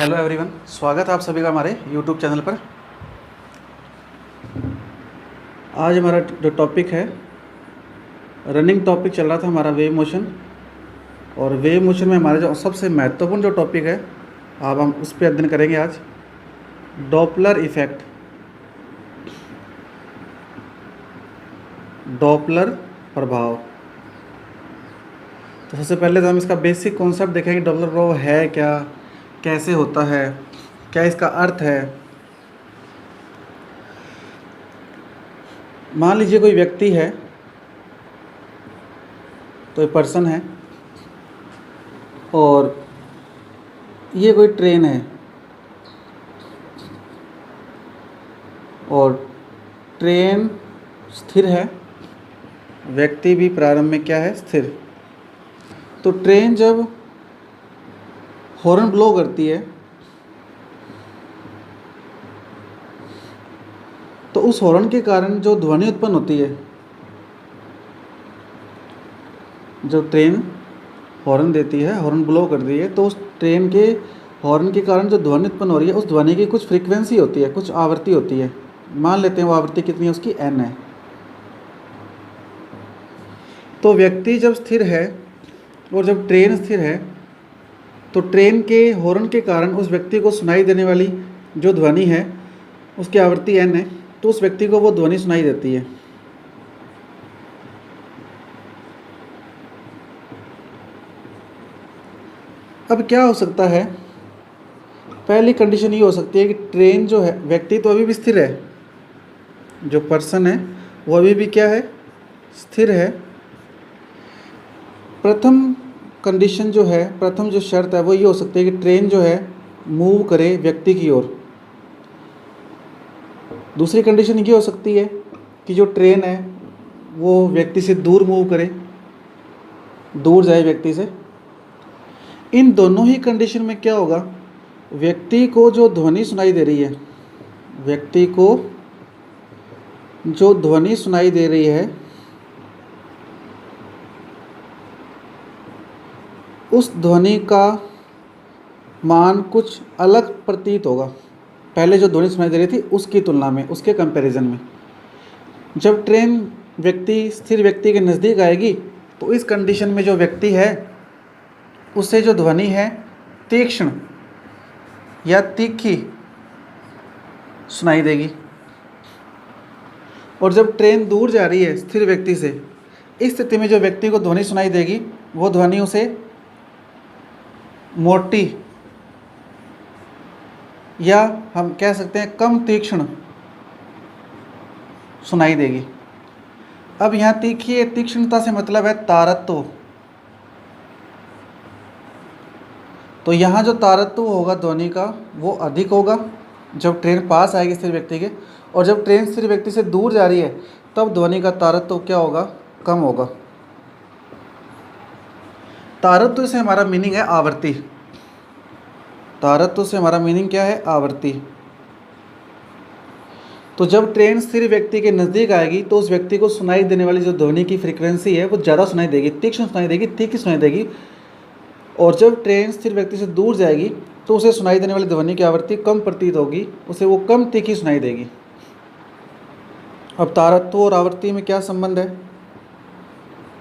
Hello everyone, स्वागत है आप सभी का हमारे यूट्यूब चैनल पर। आज हमारा जो टॉपिक है, रनिंग टॉपिक चल रहा था हमारा वेव मोशन। और वेव मोशन में हमारा जो सबसे महत्वपूर्ण जो टॉपिक है, अब हम उस पर अध्ययन करेंगे आज, डॉपलर इफ़ेक्ट। डॉपलर प्रभाव। तो सबसे पहले तो हम इसका बेसिक कॉन्सेप्ट देखेंगे, डॉपलर प्रभाव है क्या, कैसे होता है, क्या इसका अर्थ है। मान लीजिए कोई व्यक्ति है, तो एक पर्सन है और ये कोई ट्रेन है और ट्रेन स्थिर है, व्यक्ति भी प्रारंभ में क्या है, स्थिर। तो ट्रेन जब हॉर्न ब्लो करती है तो उस हॉर्न के कारण जो ध्वनि उत्पन्न होती है, जब ट्रेन हॉर्न देती है, हॉर्न ब्लो कर रही है, तो उस ट्रेन के हॉर्न के कारण जो ध्वनि उत्पन्न हो रही है, उस ध्वनि की कुछ फ्रीक्वेंसी होती है, कुछ आवृत्ति होती है। मान लेते हैं वो आवृत्ति कितनी है, उसकी n है। तो व्यक्ति जब स्थिर है और जब ट्रेन स्थिर है, तो ट्रेन के हॉर्न के कारण उस व्यक्ति को सुनाई देने वाली जो ध्वनि है, उसकी आवृत्ति n है, तो उस व्यक्ति को वो ध्वनि सुनाई देती है। अब क्या हो सकता है, पहली कंडीशन ये हो सकती है कि ट्रेन जो है, व्यक्ति तो अभी भी स्थिर है, जो पर्सन है वो अभी भी क्या है, स्थिर है। प्रथम कंडीशन जो है, प्रथम जो शर्त है वो ये हो सकती है कि ट्रेन जो है मूव करे व्यक्ति की ओर। दूसरी कंडीशन ये हो सकती है कि जो ट्रेन है वो व्यक्ति से दूर मूव करे, दूर जाए व्यक्ति से। इन दोनों ही कंडीशन में क्या होगा, व्यक्ति को जो ध्वनि सुनाई दे रही है, व्यक्ति को जो ध्वनि सुनाई दे रही है, उस ध्वनि का मान कुछ अलग प्रतीत होगा, पहले जो ध्वनि सुनाई दे रही थी उसकी तुलना में, उसके कंपैरिजन में। जब ट्रेन व्यक्ति, स्थिर व्यक्ति के नज़दीक आएगी, तो इस कंडीशन में जो व्यक्ति है उसे जो ध्वनि है तीक्ष्ण या तीखी सुनाई देगी। और जब ट्रेन दूर जा रही है स्थिर व्यक्ति से, इस स्थिति में जो व्यक्ति को ध्वनि सुनाई देगी, वो ध्वनि उसे मोटी या हम कह सकते हैं कम तीक्ष्ण सुनाई देगी। अब यहाँ तीखी, तीक्ष्णता से मतलब है तारत्व। तो यहाँ जो तारत्व होगा ध्वनि का वो अधिक होगा जब ट्रेन पास आएगी स्थिर व्यक्ति के, और जब ट्रेन स्थिर व्यक्ति से दूर जा रही है तब ध्वनि का तारत्व क्या होगा, कम होगा। तारत्व से हमारा मीनिंग है आवृत्ति। तारत्व से हमारा मीनिंग क्या है, आवृत्ति। तो जब ट्रेन स्थिर व्यक्ति के नज़दीक आएगी तो उस व्यक्ति को सुनाई देने वाली जो ध्वनि की फ्रीक्वेंसी है वो ज़्यादा सुनाई देगी, तीक्ष्ण सुनाई देगी, तीखी सुनाई देगी। और जब ट्रेन स्थिर व्यक्ति से दूर जाएगी तो उसे सुनाई देने वाली ध्वनि की आवृत्ति कम प्रतीत होगी, उसे वो कम तीखी सुनाई देगी। अब तारत्व और आवृत्ति में क्या संबंध है?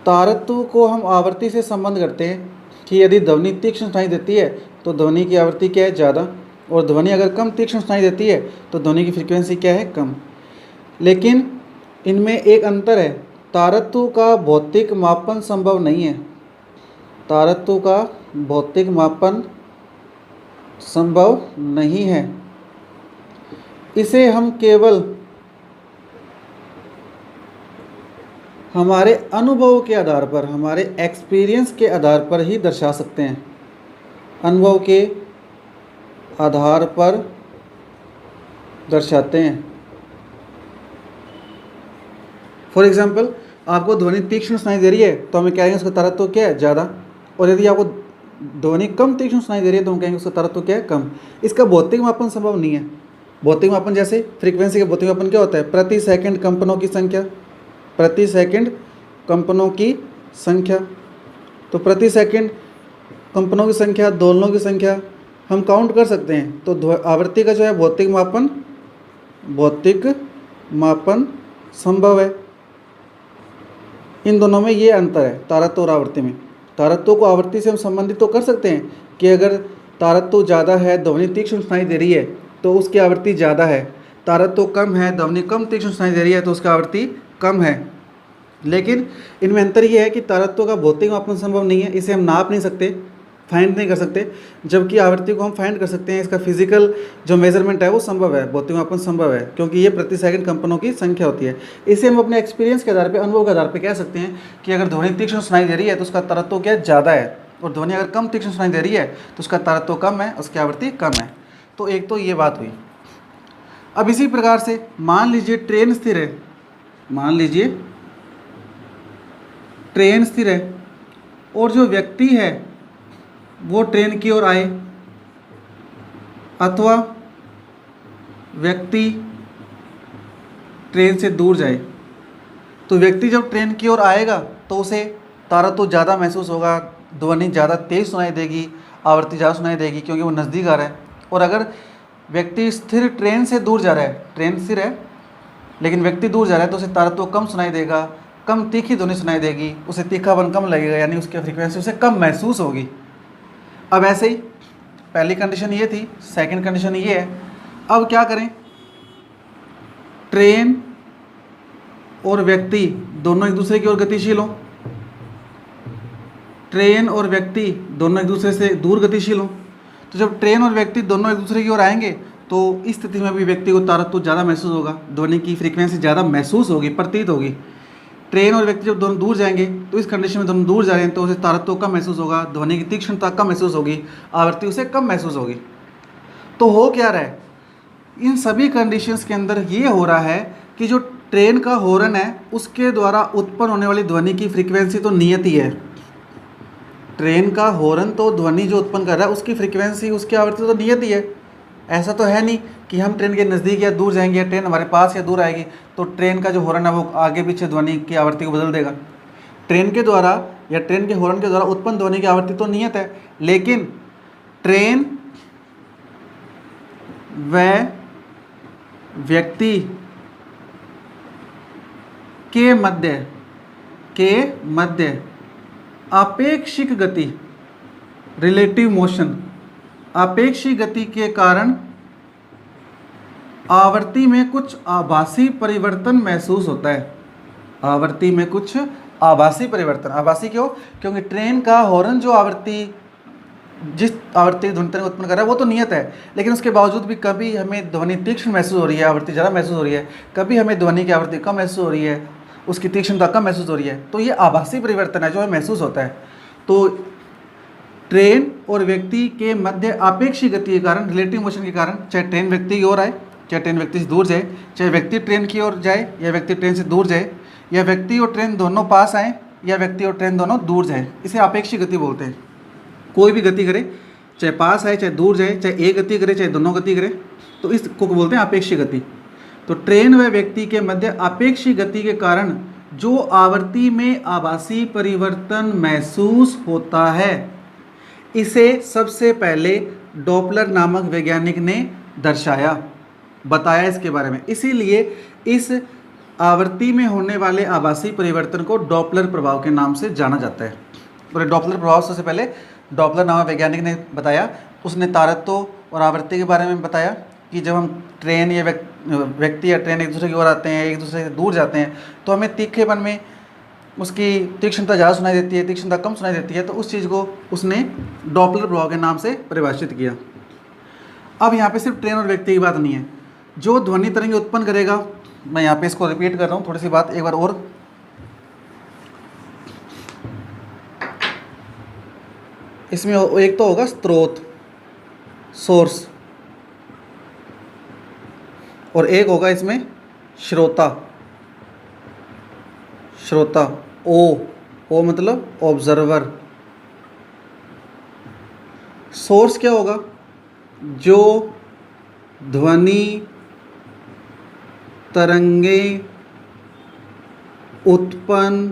तारत्व को हम आवृत्ति से संबंध करते हैं कि यदि ध्वनि तीक्ष्ण सुनाई देती है तो ध्वनि की आवृत्ति क्या है, ज़्यादा, और ध्वनि अगर कम तीक्ष्ण सुनाई देती है तो ध्वनि की फ्रीक्वेंसी क्या है, कम। लेकिन इनमें एक अंतर है, तारत्व का भौतिक मापन संभव नहीं है। तारत्व का भौतिक मापन संभव नहीं है। इसे हम केवल हमारे अनुभव के आधार पर, हमारे एक्सपीरियंस के आधार पर ही दर्शा सकते हैं। अनुभव के आधार पर दर्शाते हैं। फॉर एग्जाम्पल, आपको ध्वनि तीक्ष्ण सुनाई दे रही है तो हमें कहेंगे उसका तारत्व क्या है, ज़्यादा। और यदि आपको ध्वनि कम तीक्ष्ण सुनाई दे रही है तो हम कहेंगे उसका तारत्व क्या है, कम। इसका भौतिक मापन संभव नहीं है। भौतिक मापन जैसे फ्रीक्वेंसी का भौतिक मापन क्या होता है, प्रति सेकंड कंपनों की संख्या, प्रति सेकंड कंपनों की संख्या। तो प्रति सेकंड कंपनों की संख्या, दोलनों की संख्या, हम काउंट कर सकते हैं। तो आवृत्ति का जो है भौतिक मापन संभव है। इन दोनों में ये अंतर है, तारत्व और आवृत्ति में। तारत्व को आवृत्ति से हम संबंधित तो कर सकते हैं कि अगर तारत्व ज़्यादा है, ध्वनि तीक्ष्ण सुनाई दे रही है तो उसकी आवृत्ति ज़्यादा है। तारत्व कम है, ध्वनि कम तीक्ष्ण सुनाई दे रही है तो उसकी आवृत्ति कम है। लेकिन इनमें अंतर ये है कि तारत्व का भौतिक मापन संभव नहीं है, इसे हम नाप नहीं सकते, फाइंड नहीं कर सकते, जबकि आवृत्ति को हम फाइंड कर सकते हैं। इसका फिजिकल जो मेजरमेंट है वो संभव है, भौतिक मापन संभव है, क्योंकि ये प्रति सेकंड कंपनों की संख्या होती है। इसे हम अपने एक्सपीरियंस के आधार पर, अनुभव के आधार पर कह सकते हैं कि अगर ध्वनि तीक्ष्ण सुनाई दे रही है तो उसका तारत्व क्या ज़्यादा है, और ध्वनि अगर कम तीक्ष्ण सुनाई दे रही है तो उसका तारत्व कम है, उसकी आवृत्ति कम है। तो एक तो ये बात हुई। अब इसी प्रकार से मान लीजिए ट्रेन स्थिर है, मान लीजिए ट्रेन स्थिर है और जो व्यक्ति है वो ट्रेन की ओर आए, अथवा व्यक्ति ट्रेन से दूर जाए। तो व्यक्ति जब ट्रेन की ओर आएगा तो उसे तारत्व ज़्यादा महसूस होगा, ध्वनि ज़्यादा तेज़ सुनाई देगी, आवृत्ति ज़्यादा सुनाई देगी क्योंकि वो नज़दीक आ रहा है। और अगर व्यक्ति स्थिर ट्रेन से दूर जा रहा है, ट्रेन स्थिर है लेकिन व्यक्ति दूर जा रहा है तो उसे तारत्व कम सुनाई देगा, कम तीखी ध्वनि सुनाई देगी, उसे तीखापन कम लगेगा, यानी उसकी फ्रीक्वेंसी उसे कम महसूस होगी। अब ऐसे ही पहली कंडीशन ये थी, सेकंड कंडीशन ये है। अब क्या करें, ट्रेन और व्यक्ति दोनों एक दूसरे की ओर गतिशील हों, ट्रेन और व्यक्ति दोनों एक दूसरे से दूर गतिशील हों। तो जब ट्रेन और व्यक्ति दोनों एक दूसरे की ओर आएंगे तो इस स्थिति में भी व्यक्ति को तारत्व ज़्यादा महसूस होगा, ध्वनि की फ्रीक्वेंसी ज़्यादा महसूस होगी, प्रतीत होगी। ट्रेन और व्यक्ति जब दोनों दूर जाएंगे तो इस कंडीशन में दोनों दूर जा रहे हैं तो उसे तारत्व कम महसूस होगा, ध्वनि की तीक्ष्णता कम महसूस होगी, आवृत्ति उसे कम महसूस होगी। तो हो क्या रहा है, इन सभी कंडीशंस के अंदर ये हो रहा है कि जो ट्रेन का हॉर्न है उसके द्वारा उत्पन्न होने वाली ध्वनि की फ्रीक्वेंसी तो नियत ही है। ट्रेन का हॉर्न तो ध्वनि जो उत्पन्न कर रहा है उसकी फ्रीक्वेंसी, उसकी आवृत्ति तो नियत ही है। ऐसा तो है नहीं कि हम ट्रेन के नज़दीक या दूर जाएंगे या ट्रेन हमारे पास या दूर आएगी तो ट्रेन का जो हॉर्न है वो आगे पीछे ध्वनि की आवृत्ति को बदल देगा। ट्रेन के द्वारा या ट्रेन के हॉर्न के द्वारा उत्पन्न ध्वनि की आवृत्ति तो नियत है, लेकिन ट्रेन व व्यक्ति के मध्य आपेक्षिक गति, रिलेटिव मोशन, आपेक्षिक गति के कारण आवृत्ति में कुछ आभासी परिवर्तन महसूस होता है। आवृत्ति में कुछ आभासी परिवर्तन, आभासी क्यों? क्योंकि ट्रेन का हॉर्न जो आवृत्ति, जिस आवृत्ति ध्वनि तरंग उत्पन्न कर रहा है वो तो नियत है, लेकिन उसके बावजूद भी कभी हमें ध्वनि तीक्ष्ण महसूस हो रही है, आवृत्ति ज़्यादा महसूस हो रही है, कभी हमें ध्वनि की आवृत्ति कम महसूस हो रही है, उसकी तीक्ष्णता कम महसूस हो रही है। तो ये आभासी परिवर्तन है जो हमें महसूस होता है। तो ट्रेन और व्यक्ति के मध्य आपेक्षिक गति के कारण, रिलेटिव मोशन के कारण, चाहे ट्रेन व्यक्ति की ओर आए, चाहे ट्रेन व्यक्ति से दूर जाए, चाहे व्यक्ति ट्रेन की ओर जाए या व्यक्ति ट्रेन से दूर जाए, या व्यक्ति और ट्रेन दोनों पास आए या व्यक्ति और ट्रेन दोनों दूर जाए, इसे आपेक्षिक गति बोलते हैं। कोई भी गति करे, चाहे पास आए चाहे दूर जाए, चाहे एक गति करे चाहे दोनों गति करे, तो इसको बोलते हैं आपेक्षिक गति। तो ट्रेन व व्यक्ति के मध्य आपेक्षिक गति के कारण जो आवृत्ति में आभासी परिवर्तन महसूस होता है, इसे सबसे पहले डॉपलर नामक वैज्ञानिक ने दर्शाया, बताया इसके बारे में। इसीलिए इस आवृत्ति में होने वाले आभासी परिवर्तन को डॉपलर प्रभाव के नाम से जाना जाता है। और डॉपलर प्रभाव सबसे पहले डॉपलर नामक वैज्ञानिक ने बताया। उसने तारत्व और आवृत्ति के बारे में बताया कि जब हम ट्रेन या व्यक्ति या ट्रेन एक दूसरे की ओर आते हैं, एक दूसरे से दूर जाते हैं, तो हमें तीखेपन में उसकी तीक्ष्णता ज़्यादा सुनाई देती है, तीक्ष्णता कम सुनाई देती है। तो उस चीज़ को उसने डॉपलर प्रभाव के नाम से परिभाषित किया। अब यहाँ पे सिर्फ ट्रेन और व्यक्ति की बात नहीं है, जो ध्वनि तरंग उत्पन्न करेगा, मैं यहाँ पे इसको रिपीट कर रहा हूँ, थोड़ी सी बात एक बार और। इसमें एक तो होगा स्रोत, सोर्स, और एक होगा इसमें श्रोता, श्रोता, ओ मतलब ऑब्जर्वर। सोर्स क्या होगा? जो ध्वनि तरंगे उत्पन्न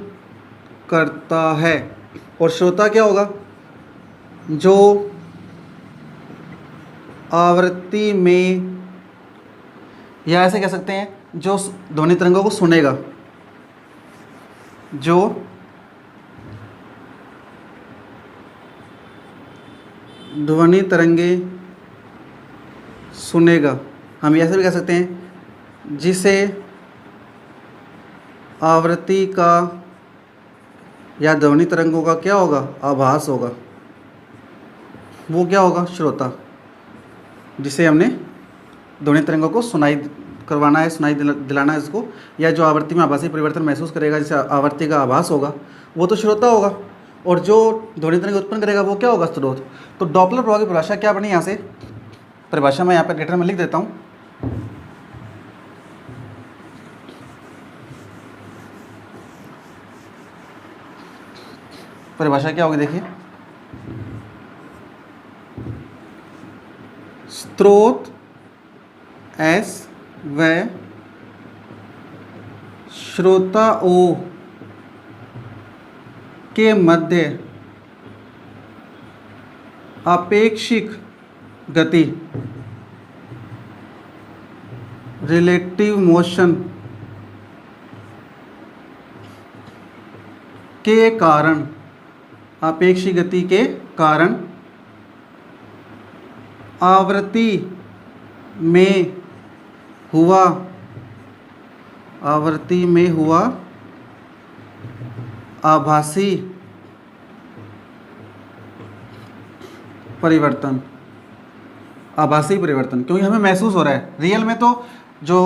करता है। और श्रोता क्या होगा? जो आवृत्ति में, या ऐसे कह सकते हैं जो ध्वनि तरंगों को सुनेगा, जो ध्वनि तरंगे सुनेगा, हम ऐसे भी कह सकते हैं जिसे आवृत्ति का या ध्वनि तरंगों का क्या होगा, आभास होगा, वो क्या होगा, श्रोता, जिसे हमने ध्वनि तरंगों को सुनाई करवाना है, सुनाई दिलाना है इसको, या जो आवृत्ति में आभासी परिवर्तन महसूस करेगा, जिसे आवृत्ति का आभास होगा, वो तो श्रोता होगा, और जो ध्वनि तरंग उत्पन्न करेगा वो क्या होगा, स्रोत। तो डॉपलर प्रभाव की परिभाषा क्या बनी, यहाँ से परिभाषा मैं यहाँ पर लेटर में लिख देता हूँ। परिभाषा क्या होगी, देखिए, स्रोत S व श्रोता O के मध्य आपेक्षिक गति, रिलेटिव मोशन के कारण, आपेक्षिक गति के कारण आवृत्ति में हुआ आभासी परिवर्तन, क्योंकि हमें महसूस हो रहा है, रियल में तो जो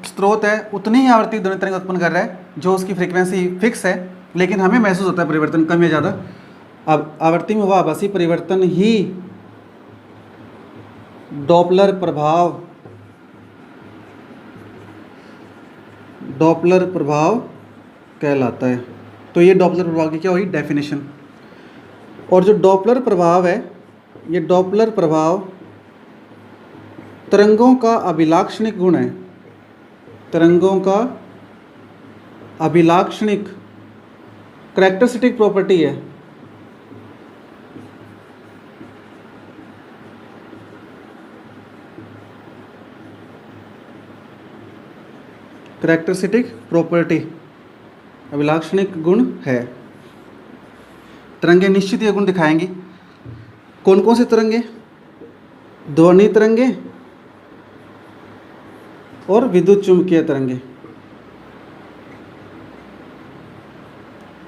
स्रोत है उतनी ही आवृत्ति ध्वनि तरंग उत्पन्न कर रहा है जो उसकी फ्रीक्वेंसी फिक्स है, लेकिन हमें महसूस होता है परिवर्तन कम या ज़्यादा। अब आवृत्ति में हुआ आभासी परिवर्तन ही डॉपलर प्रभाव कहलाता है। तो ये डॉपलर प्रभाव की क्या हुई, डेफिनेशन। और जो डॉपलर प्रभाव है, ये डॉपलर प्रभाव तरंगों का अभिलाक्षणिक गुण है, तरंगों का अभिलाक्षणिक करैक्टरिस्टिक प्रॉपर्टी है। करैक्टरिस्टिक प्रॉपर्टी, अभिलाक्षणिक गुण है। तरंगे निश्चित ये गुण दिखाएंगी। कौन कौन से तरंगे, ध्वनि तरंगे और विद्युत चुंबकीय तरंगे।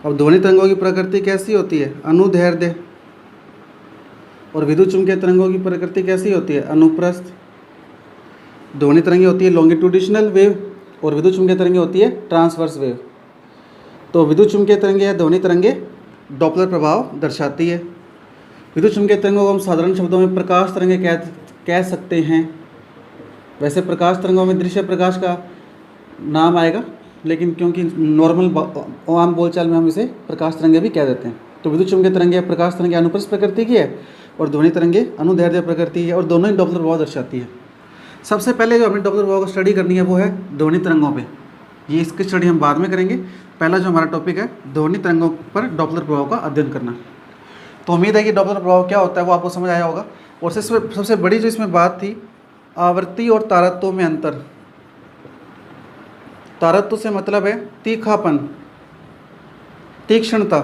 अब ध्वनि तरंगों की प्रकृति कैसी होती है, अनुदैर्ध्य, और विद्युत चुंबकीय तरंगों की प्रकृति कैसी होती है, अनुप्रस्थ। ध्वनि तरंगे होती है लॉन्गिट्यूडिनल वेव और विद्युत चुंबकीय तरंगे होती है ट्रांसवर्स वेव। तो विद्युत चुंबकीय तरंगे या ध्वनि तरंगे डॉपलर प्रभाव दर्शाती है। विद्युत चुंबकीय तरंगों को हम साधारण शब्दों में प्रकाश तरंगे कह सकते हैं। वैसे प्रकाश तरंगों में दृश्य प्रकाश का नाम आएगा, लेकिन क्योंकि नॉर्मल आम बोलचाल में हम इसे प्रकाश तरंगे भी कह देते हैं। तो विद्युत चुंबकीय तरंगे प्रकाश तरंगे अनुप्रस्थ प्रकृति की है और ध्वनि तरंगे अनुदैर्ध्य प्रकृति है, और दोनों ही डॉपलर प्रभाव दर्शाती है। सबसे पहले जो हमें डॉपलर प्रभाव को स्टडी करनी है वो है ध्वनि तरंगों पे। ये इसकी स्टडी हम बाद में करेंगे। पहला जो हमारा टॉपिक है ध्वनि तरंगों पर डॉपलर प्रभाव का अध्ययन करना। तो उम्मीद है कि डॉपलर प्रभाव क्या होता है वो आपको समझ आया होगा। और सबसे बड़ी जो इसमें बात थी, आवृत्ति और तारत्व में अंतर। तारत्व से मतलब है तीखापन, तीक्ष्णता,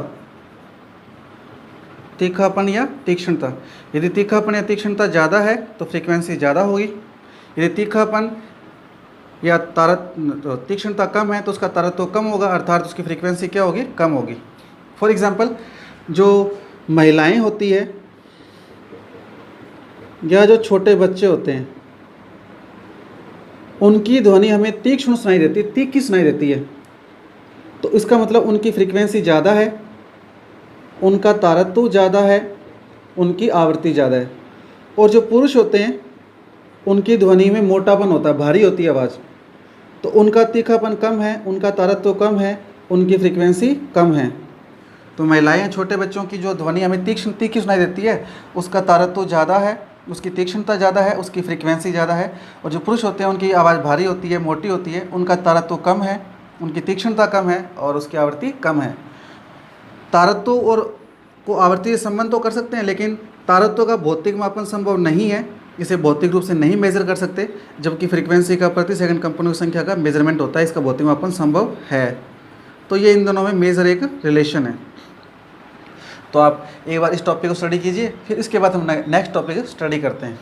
तीखापन या तीक्ष्णता। यदि तीखापन या तीक्ष्णता ज़्यादा है तो फ्रीक्वेंसी ज़्यादा होगी। यदि तीखापन या तीक्ष्णता कम है तो उसका तारत्व कम होगा, अर्थात उसकी फ्रीक्वेंसी क्या होगी, कम होगी। फॉर एग्जांपल, जो महिलाएं होती है या जो छोटे बच्चे होते हैं, उनकी ध्वनि हमें तीक्ष्ण सुनाई देती है, तीखी सुनाई देती है। तो इसका मतलब उनकी फ्रीक्वेंसी ज़्यादा है, उनका तारत्व ज़्यादा है, उनकी आवृत्ति ज़्यादा है। और जो पुरुष होते हैं उनकी ध्वनि में मोटापन होता है, भारी होती है आवाज़, तो उनका तीखापन कम है, उनका तारत्व कम है, उनकी फ्रीक्वेंसी कम है। तो महिलाएं, छोटे बच्चों की जो ध्वनि हमें तीखी सुनाई देती है, उसका तारत्व ज़्यादा है, उसकी तीक्ष्णता ज़्यादा है, उसकी फ्रीक्वेंसी ज़्यादा है। और जो पुरुष होते हैं उनकी आवाज़ भारी होती है, मोटी होती है, उनका तारत्व कम है, उनकी तीक्ष्णता कम है और उसकी आवृत्ति कम है। तारत्व और को आवृत्ति से संबंध तो कर सकते हैं, लेकिन तारत्व का भौतिक मापन संभव नहीं है, इसे भौतिक रूप से नहीं मेजर कर सकते, जबकि फ्रीक्वेंसी का प्रति सेकंड कंपनों की संख्या का मेजरमेंट होता है, इसका भौतिक मापन संभव है। तो ये इन दोनों में मेजर एक रिलेशन है। तो आप एक बार इस टॉपिक को स्टडी कीजिए, फिर इसके बाद हम नेक्स्ट टॉपिक स्टडी करते हैं।